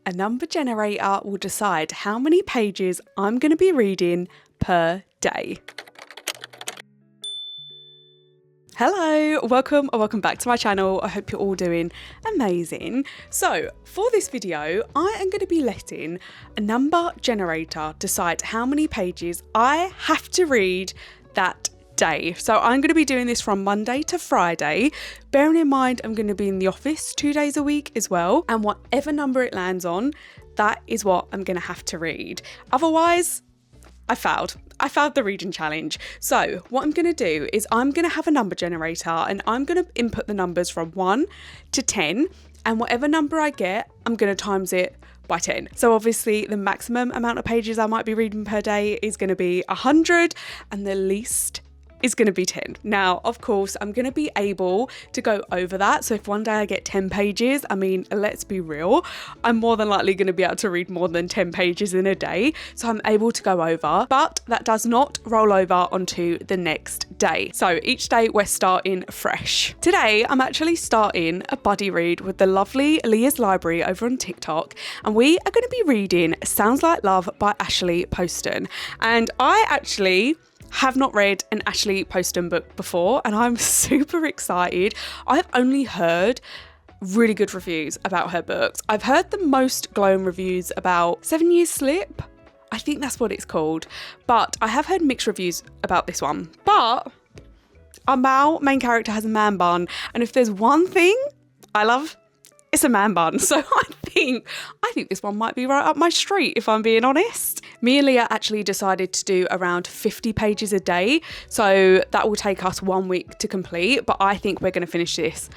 a number generator will decide how many pages I'm going to be reading per day. Hello, welcome or welcome back to my channel. I hope you're all doing amazing. So for this video, I am going to be letting a number generator decide how many pages I have to read that day. So I'm going to be doing this from Monday to Friday, bearing in mind I'm going to be in the office 2 days a week as well, and whatever number it lands on, that is what I'm going to have to read. Otherwise, I failed the reading challenge. So what I'm going to do is I'm going to have a number generator and I'm going to input the numbers from 1 to 10, and whatever number I get, I'm going to times it by 10. So obviously the maximum amount of pages I might be reading per day is going to be 100 and the least is going to be 10. Now, of course, I'm going to be able to go over that. So if one day I get 10 pages, I mean, let's be real, I'm more than likely going to be able to read more than 10 pages in a day. So I'm able to go over, but that does not roll over onto the next day. So each day we're starting fresh. Today, I'm actually starting a buddy read with the lovely Leah's Library over on TikTok. And we are going to be reading Sounds Like Love by Ashley Poston. And I actually have not read an Ashley Poston book before, and I'm super excited. I've only heard really good reviews about her books. I've heard the most glowing reviews about 7 Years Slip. I think that's what it's called. But I have heard mixed reviews about this one. But our main character has a man bun, and if there's one thing I love, it's a man bun. So I think this one might be right up my street, if I'm being honest. Me and Leah actually decided to do around 50 pages a day. So that will take us 1 week to complete, but I think we're going to finish this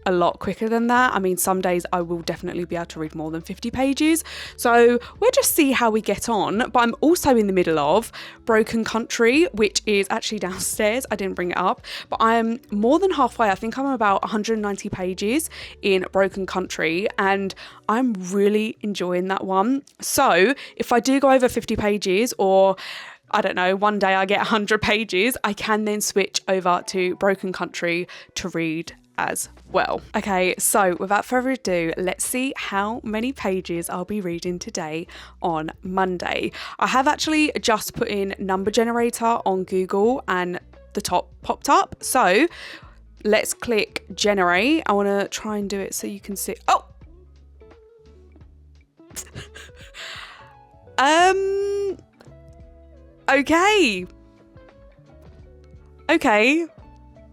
a lot quicker than that. I mean, some days I will definitely be able to read more than 50 pages. So we'll just see how we get on. But I'm also in the middle of Broken Country, which is actually downstairs. I didn't bring it up, but I am more than halfway. I think I'm about 190 pages in Broken Country, and I'm really enjoying that one. So if I do go over 50 pages, or I don't know, one day I get 100 pages, I can then switch over to Broken Country to read as well. Okay, so without further ado, let's see how many pages I'll be reading today on Monday. I have actually just put in number generator on Google and the top popped up. So let's click generate. I want to try and do it so you can see. Oh! Okay.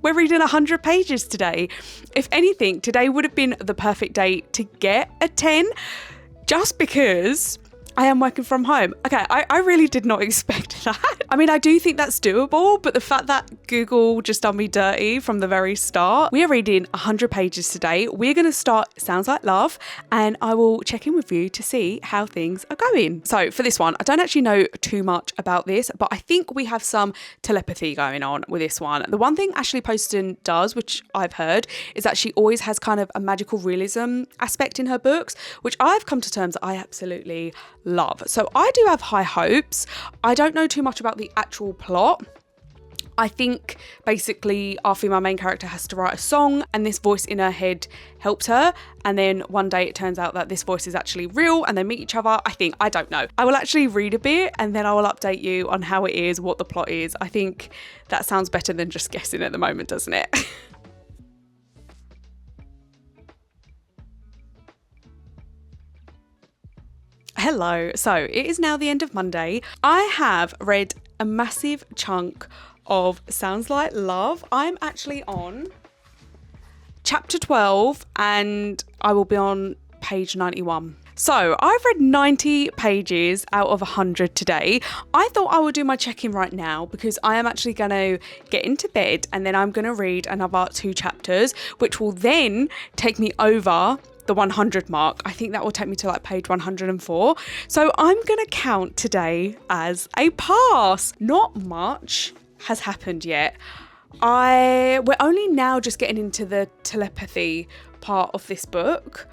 We're reading 100 pages today. If anything, today would have been the perfect day to get a 10, just because I am working from home. Okay, I really did not expect that. I mean, I do think that's doable, but the fact that Google just done me dirty from the very start. We are reading 100 pages today. We're going to start Sounds Like Love, and I will check in with you to see how things are going. So for this one, I don't actually know too much about this, but I think we have some telepathy going on with this one. The one thing Ashley Poston does, which I've heard, is that she always has kind of a magical realism aspect in her books, which I've come to terms that I absolutely love. So I do have high hopes. I don't know too much about the actual plot. I think basically our female main character has to write a song, and this voice in her head helps her, and then one day it turns out that this voice is actually real and they meet each other. I don't know. I will actually read a bit and then I will update you on how it is, what the plot is. I think that sounds better than just guessing at the moment, doesn't it? Hello, so it is now the end of Monday. I have read a massive chunk of Sounds Like Love. I'm actually on chapter 12 and I will be on page 91. So I've read 90 pages out of 100 today. I thought I would do my check-in right now because I am actually going to get into bed and then I'm going to read another 2 chapters, which will then take me over the 100 mark. I think that will take me to like page 104. So I'm going to count today as a pass. Not much has happened yet. We're only now just getting into the telepathy part of this book,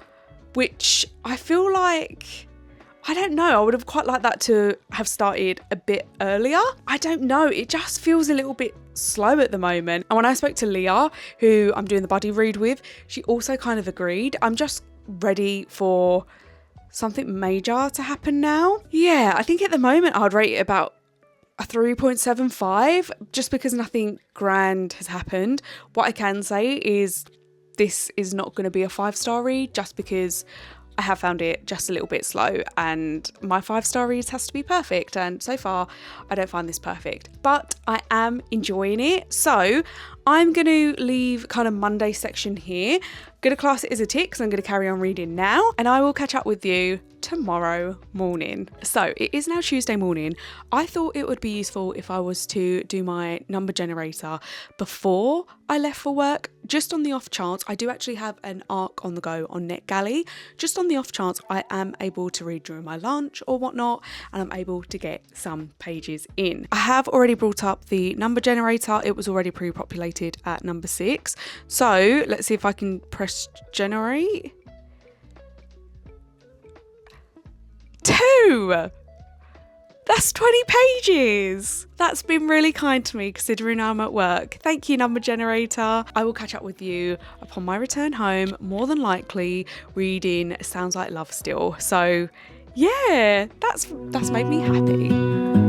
which I feel like, I don't know, I would have quite liked that to have started a bit earlier. I don't know, it just feels a little bit slow at the moment. And when I spoke to Leah, who I'm doing the buddy read with, she also kind of agreed. I'm just ready for something major to happen now. Yeah, I think at the moment I'd rate it about a 3.75 just because nothing grand has happened. What I can say is this is not going to be a 5-star read just because I have found it just a little bit slow, and my 5-star reads has to be perfect, and so far I don't find this perfect, but I am enjoying it. So I'm going to leave kind of Monday section here. Going to class it as a tick, so I'm going to carry on reading now, and I will catch up with you tomorrow morning. So it is now Tuesday morning. I thought it would be useful if I was to do my number generator before I left for work, just on the off chance. I do actually have an ARC on the go on NetGalley, just on the off chance I am able to read during my lunch or whatnot, and I'm able to get some pages in. I have already brought up the number generator. It was already pre-populated at number 6. So let's see if I can press generate. 2! That's 20 pages. That's been really kind to me considering I'm at work. Thank you, number generator. I will catch up with you upon my return home, more than likely reading Sounds Like Love still. So yeah, that's made me happy.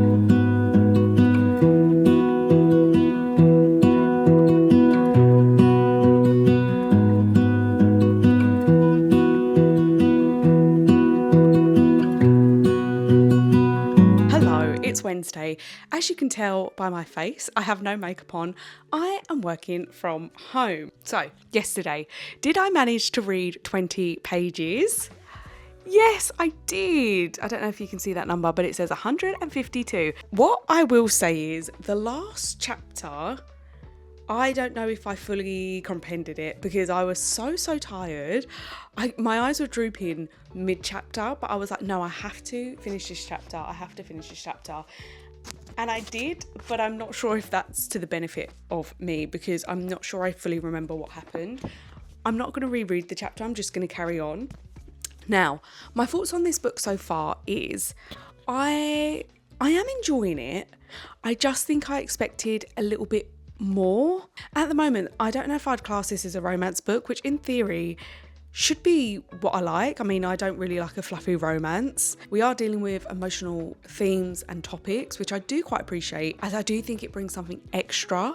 It's Wednesday. As you can tell by my face, I have no makeup on. I am working from home. So yesterday, did I manage to read 20 pages? Yes, I did. I don't know if you can see that number, but it says 152. What I will say is the last chapter, I don't know if I fully comprehended it because I was so tired. My eyes were drooping mid-chapter, but I was like, no, I have to finish this chapter. I have to finish this chapter. And I did, but I'm not sure if that's to the benefit of me because I'm not sure I fully remember what happened. I'm not going to reread the chapter. I'm just going to carry on. Now, my thoughts on this book so far is I am enjoying it. I just think I expected a little bit more. At the moment, I don't know if I'd class this as a romance book, which in theory should be what I like. I mean, I don't really like a fluffy romance. We are dealing with emotional themes and topics, which I do quite appreciate, as I do think it brings something extra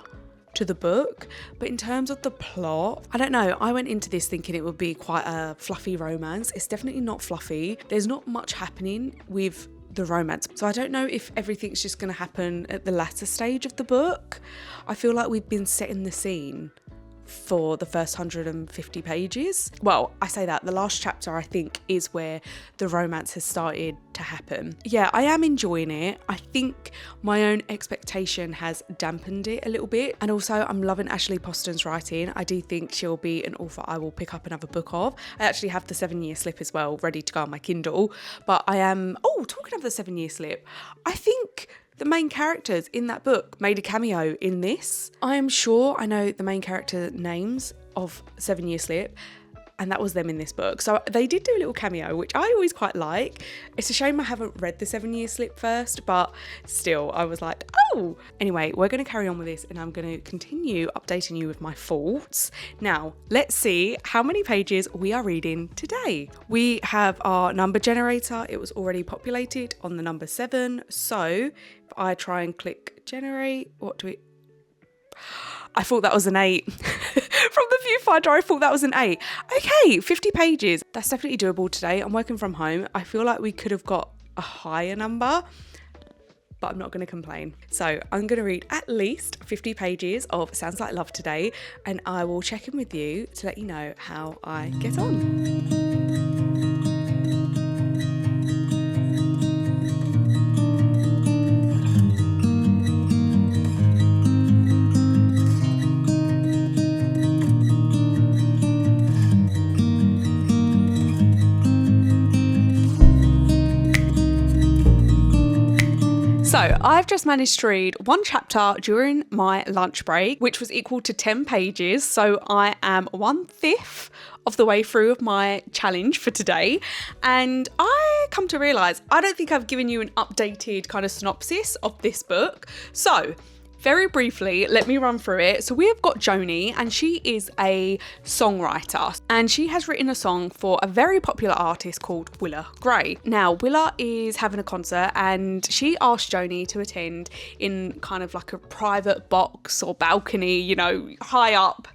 to the book. But in terms of the plot, I don't know, I went into this thinking it would be quite a fluffy romance. It's definitely not fluffy. There's not much happening with the romance. So I don't know if everything's just going to happen at the latter stage of the book. I feel like we've been setting the scene for the first 150 pages. Well, I say that, the last chapter I think is where the romance has started to happen. Yeah, I am enjoying it. I think my own expectation has dampened it a little bit, and also I'm loving Ashley Poston's writing. I do think she'll be an author I will pick up another book of. I actually have the 7-year slip as well ready to go on my Kindle, but I am, talking of the 7-year slip, I think the main characters in that book made a cameo in this. I am sure I know the main character names of 7-year slip, and that was them in this book. So they did do a little cameo, which I always quite like. It's a shame I haven't read the 7-year slip first, but still, I was like, oh! Anyway, we're going to carry on with this, and I'm going to continue updating you with my thoughts. Now, let's see how many pages we are reading today. We have our number generator. It was already populated on the number 7. So if I try and click generate, what do we... I thought that was an 8. From the viewfinder, I thought that was an 8. Okay, 50 pages. That's definitely doable today. I'm working from home. I feel like we could have got a higher number, but I'm not going to complain. So I'm going to read at least 50 pages of Sounds Like Love today, and I will check in with you to let you know how I get on. So I've just managed to read one chapter during my lunch break, which was equal to 10 pages. So I am 1/5 of the way through of my challenge for today. And I come to realise I don't think I've given you an updated kind of synopsis of this book. So very briefly, let me run through it. So we have got Joni, and she is a songwriter, and she has written a song for a very popular artist called Willa Gray. Now, Willa is having a concert, and she asked Joni to attend in kind of like a private box or balcony, you know, high up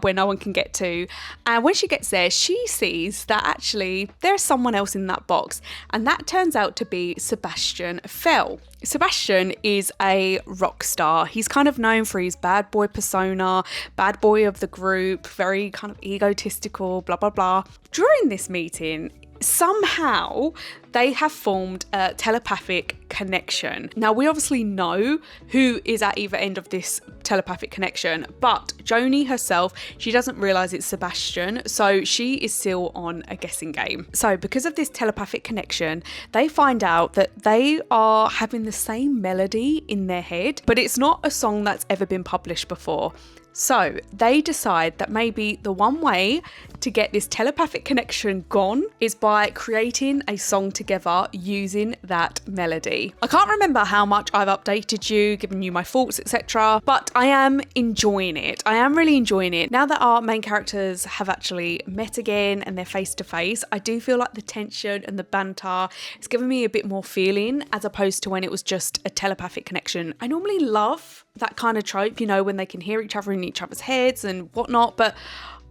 where no one can get to. And when she gets there, she sees that actually there's someone else in that box, and that turns out to be Sebastian Fell. Sebastian is a rock star. He's kind of known for his bad boy persona, bad boy of the group, very kind of egotistical, blah, blah, blah. During this meeting, somehow they have formed a telepathic connection. Now, we obviously know who is at either end of this telepathic connection, but Joni herself, she doesn't realise it's Sebastian, so she is still on a guessing game. So because of this telepathic connection, they find out that they are having the same melody in their head, but it's not a song that's ever been published before. So they decide that maybe the one way to get this telepathic connection gone is by creating a song together using that melody. I can't remember how much I've updated you, given you my thoughts, etc., but I am enjoying it. I am really enjoying it. Now that our main characters have actually met again and they're face to face, I do feel like the tension and the banter is giving me a bit more feeling as opposed to when it was just a telepathic connection. I normally love that kind of trope, you know, when they can hear each other in each other's heads and whatnot, but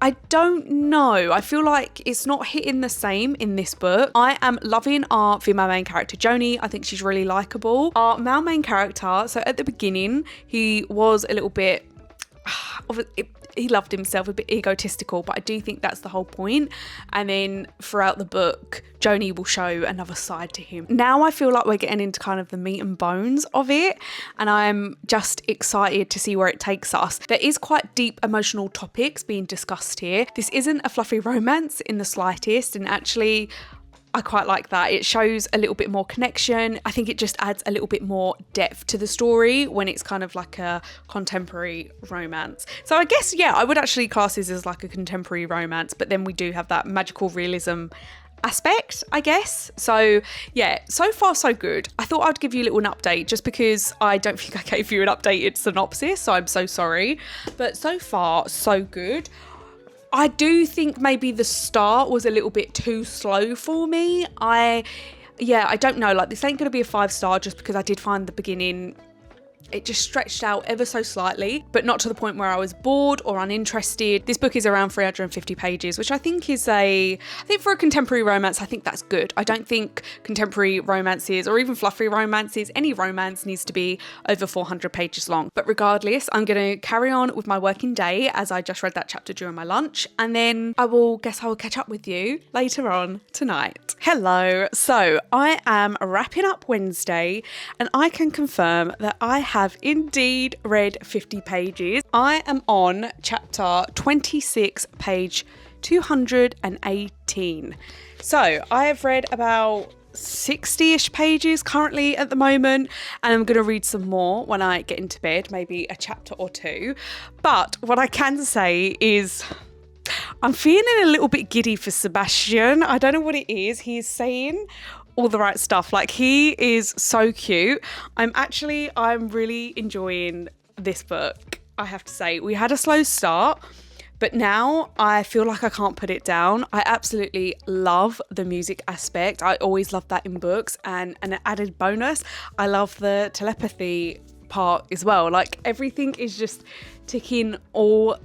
I don't know. I feel like it's not hitting the same in this book. I am loving our female main character, Joni. I think she's really likable. Our male main character, so at the beginning, he was a little bit... he loved himself, a bit egotistical, but I do think that's the whole point. And then throughout the book, Joni will show another side to him. Now I feel like we're getting into kind of the meat and bones of it, and I'm just excited to see where it takes us. There is quite deep emotional topics being discussed here. This isn't a fluffy romance in the slightest, and actually I quite like that. It shows a little bit more connection. I think it just adds a little bit more depth to the story when it's kind of like a contemporary romance. So I guess, yeah, I would actually class this as like a contemporary romance, but then we do have that magical realism aspect, I guess. So yeah, so far so good. I thought I'd give you a little update just because I don't think I gave you an updated synopsis, so I'm so sorry. But so far so good. I do think maybe the start was a little bit too slow for me. I don't know, like this ain't going to be a 5-star just because I did find the beginning, it just stretched out ever so slightly, but not to the point where I was bored or uninterested. This book is around 350 pages, which I think is I think for a contemporary romance, I think that's good. I don't think contemporary romances or even fluffy romances, any romance needs to be over 400 pages long. But regardless, I'm going to carry on with my working day as I just read that chapter during my lunch, and then I will catch up with you later on tonight. Hello. So I am wrapping up Wednesday, and I can confirm that I have indeed read 50 pages. I am on chapter 26, page 218. So I have read about 60-ish pages currently at the moment, and I'm going to read some more when I get into bed, maybe a chapter or two. But what I can say is I'm feeling a little bit giddy for Sebastian. I don't know what it is. He's saying all the right stuff. Like, he is so cute. I'm really enjoying this book, I have to say. We had a slow start, but now I feel like I can't put it down. I absolutely love the music aspect. I always love that in books, and an added bonus, I love the telepathy part as well. Like, everything is just ticking all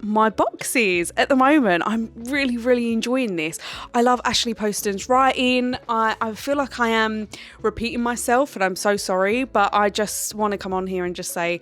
my boxes at the moment. I'm really enjoying this. I love Ashley Poston's writing. I feel like I am repeating myself, and I'm so sorry, but I just want to come on here and just say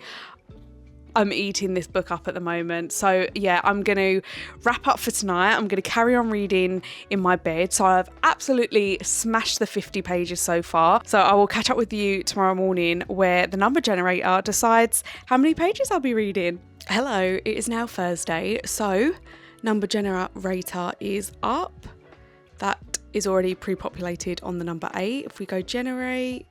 I'm eating this book up at the moment. So yeah, I'm going to wrap up for tonight. I'm going to carry on reading in my bed. So I've absolutely smashed the 50 pages so far. So I will catch up with you tomorrow morning where the number generator decides how many pages I'll be reading. Hello, it is now Thursday, so number generator is up. That is already pre-populated on the number 8. If we go generate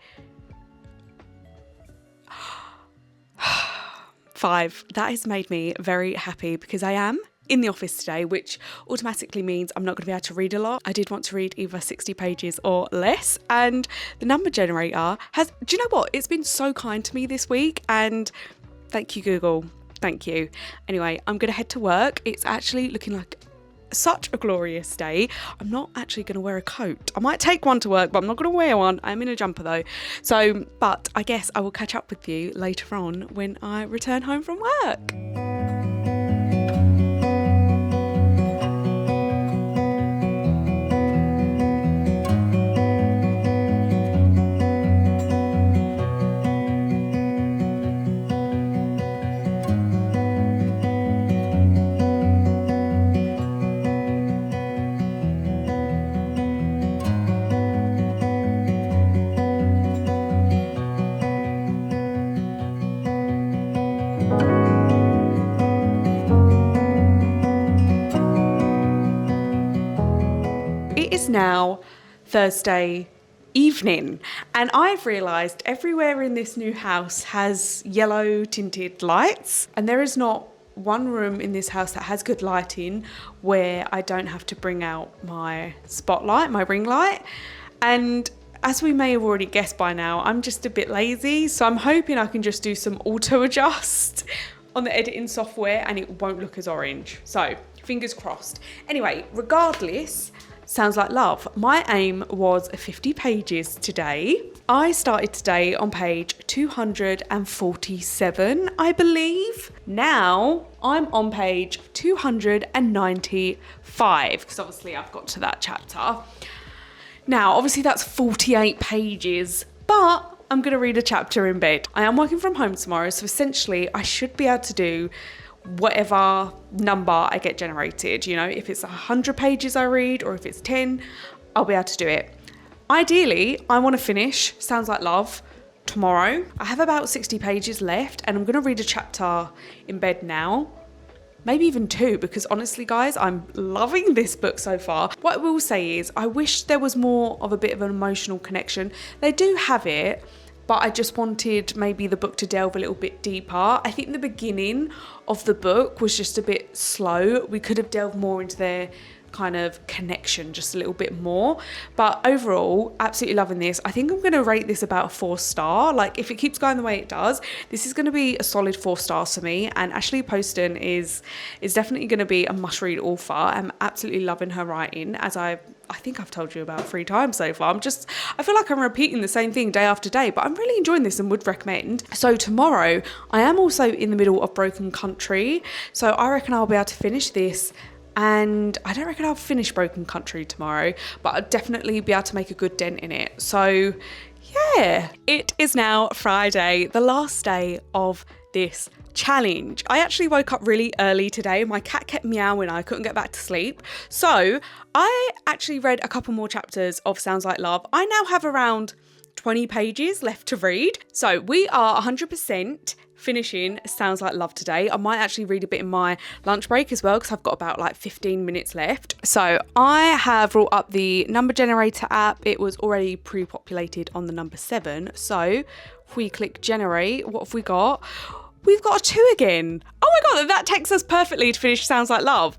5, that has made me very happy because I am in the office today, which automatically means I'm not going to be able to read a lot. I did want to read either 60 pages or less, and the number generator has, do you know what? It's been so kind to me this week, and thank you, Google. Thank you. Anyway, I'm going to head to work. It's actually looking like such a glorious day. I'm not actually going to wear a coat. I might take one to work, but I'm not going to wear one. I'm in a jumper though. So, but I guess I will catch up with you later on when I return home from work. Now Thursday evening, and I've realised everywhere in this new house has yellow tinted lights, and there is not one room in this house that has good lighting where I don't have to bring out my spotlight, my ring light. And as we may have already guessed by now, I'm just a bit lazy, so I'm hoping I can just do some auto adjust on the editing software and it won't look as orange. So fingers crossed. Anyway, regardless, Sounds Like Love. My aim was 50 pages today. I started today on page 247, I believe. Now I'm on page 295, because obviously I've got to that chapter. Now, obviously that's 48 pages, but I'm going to read a chapter in bed. I am working from home tomorrow, so essentially I should be able to do whatever number I get generated. You know, if it's 100 pages I read or if it's 10, I'll be able to do it. Ideally, I want to finish Sounds Like Love tomorrow. I have about 60 pages left and I'm going to read a chapter in bed now. Maybe even 2, because honestly guys, I'm loving this book so far. What I will say is I wish there was more of a bit of an emotional connection. They do have it, but I just wanted maybe the book to delve a little bit deeper. I think the beginning of the book was just a bit slow. We could have delved more into their kind of connection just a little bit more. But overall, absolutely loving this. I think I'm going to rate this about a 4-star. Like, if it keeps going the way it does, this is going to be a solid 4 stars for me. And Ashley Poston is definitely going to be a must-read author. I'm absolutely loving her writing, as I think I've told you about 3 times so far. I feel like I'm repeating the same thing day after day, but I'm really enjoying this and would recommend. So tomorrow, I am also in the middle of Broken Country. So I reckon I'll be able to finish this. And I don't reckon I'll finish Broken Country tomorrow, but I'll definitely be able to make a good dent in it. So yeah, it is now Friday, the last day of this challenge. I actually woke up really early today. My cat kept meowing. I couldn't get back to sleep. So I actually read a couple more chapters of Sounds Like Love. I now have around 20 pages left to read. So we are 100% finishing Sounds Like Love today. I might actually read a bit in my lunch break as well, because I've got about like 15 minutes left. So I have brought up the number generator app. It was already pre-populated on the number 7. So if we click generate, what have we got? We've got a 2 again. Oh my God, that takes us perfectly to finish Sounds Like Love.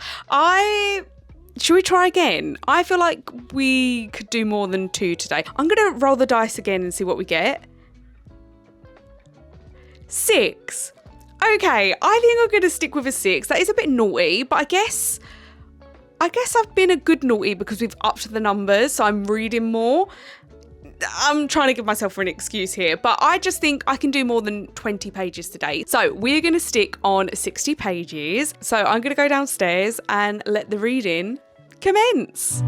Should we try again? I feel like we could do more than 2 today. I'm going to roll the dice again and see what we get. 6. Okay, I think I'm going to stick with a 6. That is a bit naughty, but I guess I've been a good naughty because we've upped the numbers, so I'm reading more. I'm trying to give myself an excuse here, but I just think I can do more than 20 pages today. So we're going to stick on 60 pages. So I'm going to go downstairs and let the reading commence.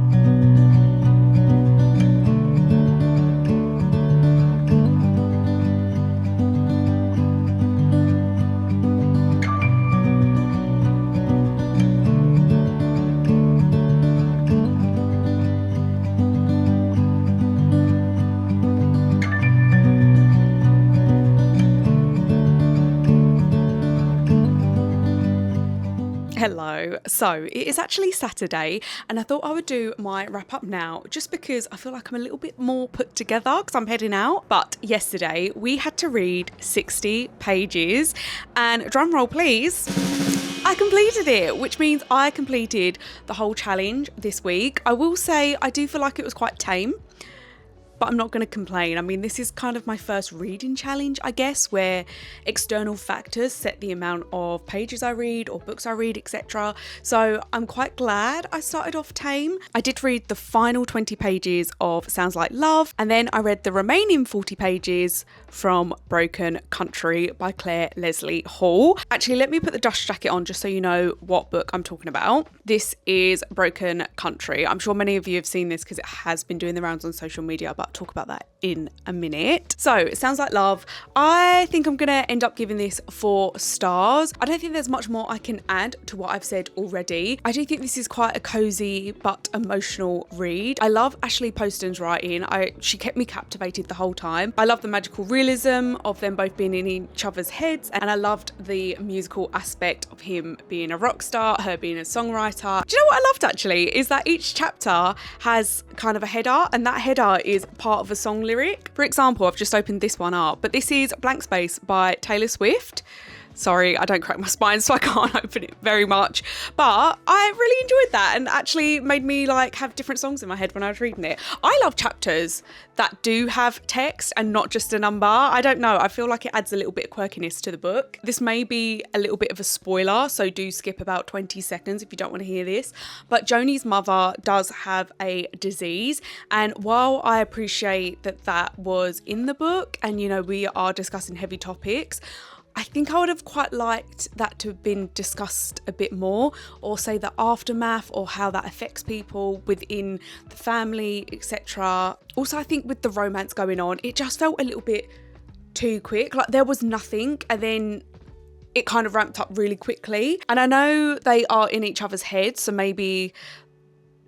Hello. So it is actually Saturday and I thought I would do my wrap up now just because I feel like I'm a little bit more put together because I'm heading out. But yesterday we had to read 60 pages and drum roll please, I completed it, which means I completed the whole challenge this week. I will say I do feel like it was quite tame, but I'm not going to complain. I mean, this is kind of my first reading challenge, I guess, where external factors set the amount of pages I read or books I read, etc. So I'm quite glad I started off tame. I did read the final 20 pages of Sounds Like Love, and then I read the remaining 40 pages from Broken Country by Clare Leslie Hall. Actually, let me put the dust jacket on just so you know what book I'm talking about. This is Broken Country. I'm sure many of you have seen this because it has been doing the rounds on social media, but I'll talk about that in a minute. So it Sounds Like Love. I think I'm gonna end up giving this 4 stars. I don't think there's much more I can add to what I've said already. I do think this is quite a cozy but emotional read. I love Ashley Poston's writing. She kept me captivated the whole time. I love the magical realism of them both being in each other's heads, and I loved the musical aspect of him being a rock star, her being a songwriter. Do you know what I loved actually is that each chapter has kind of a header, and that header is part of a song lyric. For example, I've just opened this one up, but this is Blank Space by Taylor Swift. Sorry, I don't crack my spine, so I can't open it very much. But I really enjoyed that and actually made me like have different songs in my head when I was reading it. I love chapters that do have text and not just a number. I don't know, I feel like it adds a little bit of quirkiness to the book. This may be a little bit of a spoiler, so do skip about 20 seconds if you don't want to hear this. But Joni's mother does have a disease, and while I appreciate that that was in the book and, you know, we are discussing heavy topics, I think I would have quite liked that to have been discussed a bit more, or say the aftermath or how that affects people within the family, etc. Also, I think with the romance going on, it just felt a little bit too quick. Like there was nothing, and then it kind of ramped up really quickly. And I know they are in each other's heads, so maybe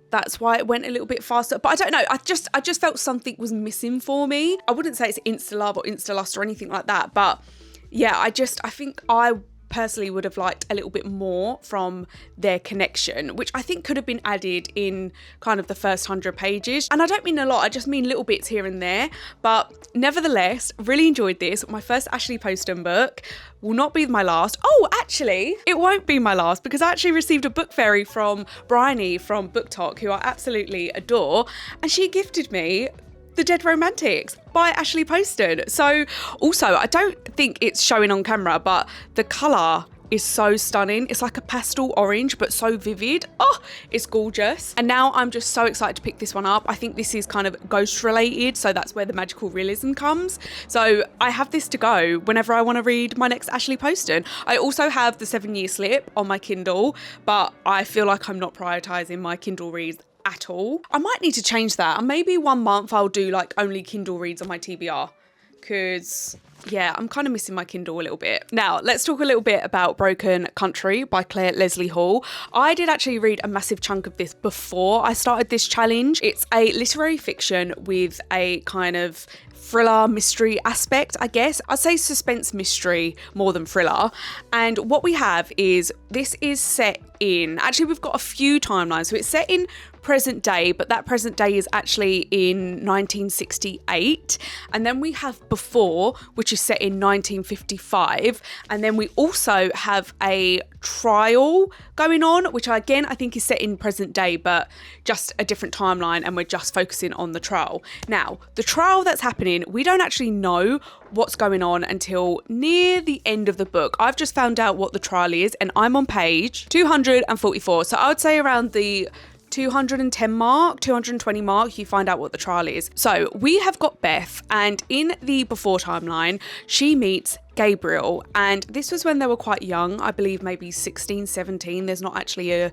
that's why it went a little bit faster. But I don't know, I just felt something was missing for me. I wouldn't say it's insta love or insta lust or anything like that, but yeah, I think I personally would have liked a little bit more from their connection, which I think could have been added in kind of the first 100 pages. And I don't mean a lot, I just mean little bits here and there. But nevertheless, really enjoyed this. My first Ashley Poston book. Will not be my last. Oh, actually, it won't be my last because I actually received a book fairy from Bryony from Book Talk, who I absolutely adore. And she gifted me The Dead Romantics by Ashley Poston. So also, I don't think it's showing on camera, but the colour is so stunning. It's like a pastel orange, but so vivid. Oh, it's gorgeous. And now I'm just so excited to pick this one up. I think this is kind of ghost related, so that's where the magical realism comes. So I have this to go whenever I want to read my next Ashley Poston. I also have the 7-Year Slip on my Kindle, but I feel like I'm not prioritising my Kindle reads at all. I might need to change that, and maybe 1 month I'll do like only Kindle reads on my TBR, because yeah, I'm kind of missing my Kindle a little bit. Now, let's talk a little bit about Broken Country by Clare Leslie Hall. I did actually read a massive chunk of this before I started this challenge. It's a literary fiction with a kind of thriller mystery aspect, I guess. I'd say suspense mystery more than thriller. And what we have is, this is set in, actually we've got a few timelines. So it's set in present day, but that present day is actually in 1968. And then we have before, which is set in 1955. And then we also have a trial going on, which again, I think is set in present day, but just a different timeline, and we're just focusing on the trial. Now, the trial that's happening, we don't actually know what's going on until near the end of the book. I've just found out what the trial is, and I'm on page 244. So I would say around the 210 mark, 220 mark, you find out what the trial is. So we have got Beth, and in the before timeline, she meets Gabriel, and this was when they were quite young, I believe maybe 16, 17. There's not actually a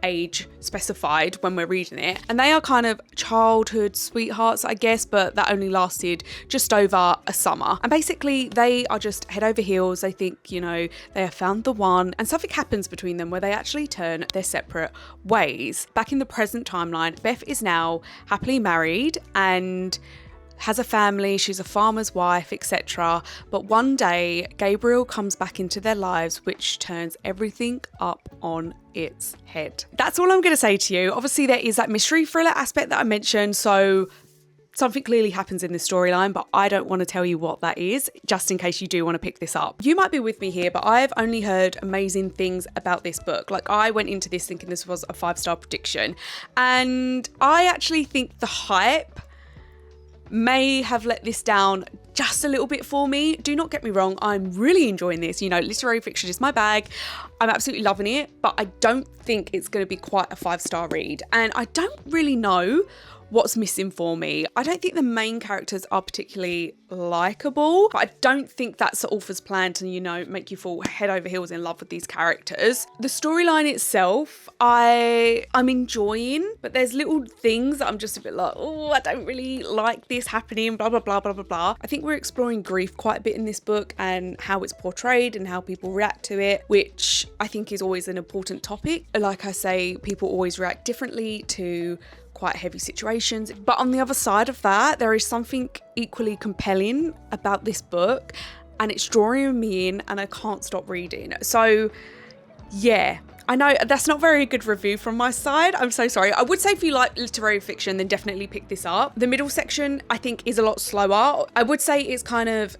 age specified when we're reading it, and they are kind of childhood sweethearts, I guess, but that only lasted just over a summer. And basically they are just head over heels. They think, you know, they have found the one, and something happens between them where they actually turn their separate ways. Back in the present timeline, Beth is now happily married and has a family, she's a farmer's wife, etc. But one day, Gabriel comes back into their lives, which turns everything up on its head. That's all I'm going to say to you. Obviously, there is that mystery thriller aspect that I mentioned, so something clearly happens in this storyline, but I don't want to tell you what that is, just in case you do want to pick this up. You might be with me here, but I've only heard amazing things about this book. Like, I went into this thinking this was a 5-star prediction, and I actually think the hype may have let this down just a little bit for me. Do not get me wrong, I'm really enjoying this. You know, literary fiction is my bag. I'm absolutely loving it, but I don't think it's going to be quite a 5-star read. And I don't really know what's missing for me. I don't think the main characters are particularly likable, but I don't think that's the author's plan to, you know, make you fall head over heels in love with these characters. The storyline itself, I'm enjoying, but there's little things that I'm just a bit like, oh, I don't really like this happening, blah, blah, blah, blah, blah, blah. I think we're exploring grief quite a bit in this book and how it's portrayed and how people react to it, which I think is always an important topic. Like I say, people always react differently to quite heavy situations. But on the other side of that, there is something equally compelling about this book, and it's drawing me in and I can't stop reading. So yeah, I know that's not very good review from my side. I'm so sorry. I would say if you like literary fiction, then definitely pick this up. The middle section, I think, is a lot slower. I would say it's kind of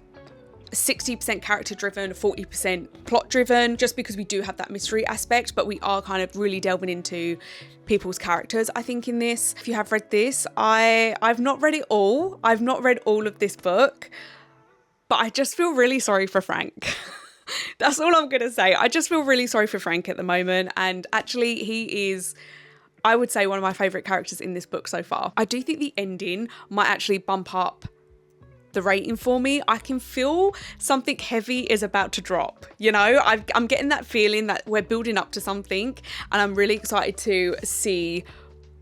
60% character driven, 40% plot driven, just because we do have that mystery aspect, but we are kind of really delving into people's characters, I think, in this. If you have read this, I've not read it all. I've not read all of this book, but I just feel really sorry for Frank. That's all I'm gonna say. I just feel really sorry for Frank at the moment, and actually he is, I would say, one of my favourite characters in this book so far. I do think the ending might actually bump up the rating for me. I can feel something heavy is about to drop, you know. I'm getting that feeling that we're building up to something, and I'm really excited to see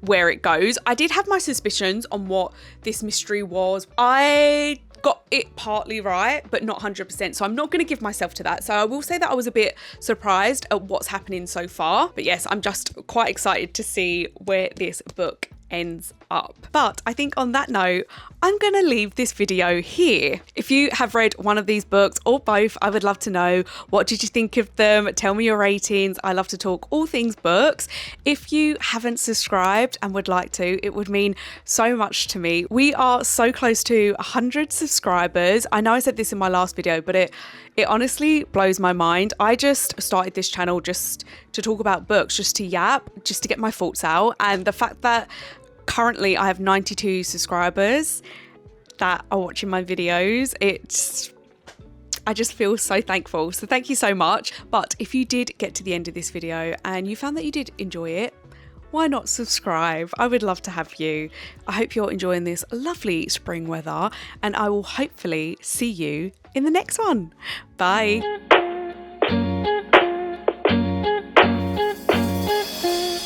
where it goes. I did have my suspicions on what this mystery was. I got it partly right, but not 100%, so I'm not going to give myself to that. So I will say that I was a bit surprised at what's happening so far, but yes, I'm just quite excited to see where this book ends up. But I think on that note, I'm going to leave this video here. If you have read one of these books or both, I would love to know, what did you think of them? Tell me your ratings. I love to talk all things books. If you haven't subscribed and would like to, it would mean so much to me. We are so close to 100 subscribers. I know I said this in my last video, but it honestly blows my mind. I just started this channel just to talk about books, just to yap, just to get my thoughts out. And the fact that currently I have 92 subscribers that are watching my videos, I just feel so thankful. So thank you so much. But if you did get to the end of this video and you found that you did enjoy it, why not subscribe? I would love to have you. I hope you're enjoying this lovely spring weather, and I will hopefully see you in the next one. Bye.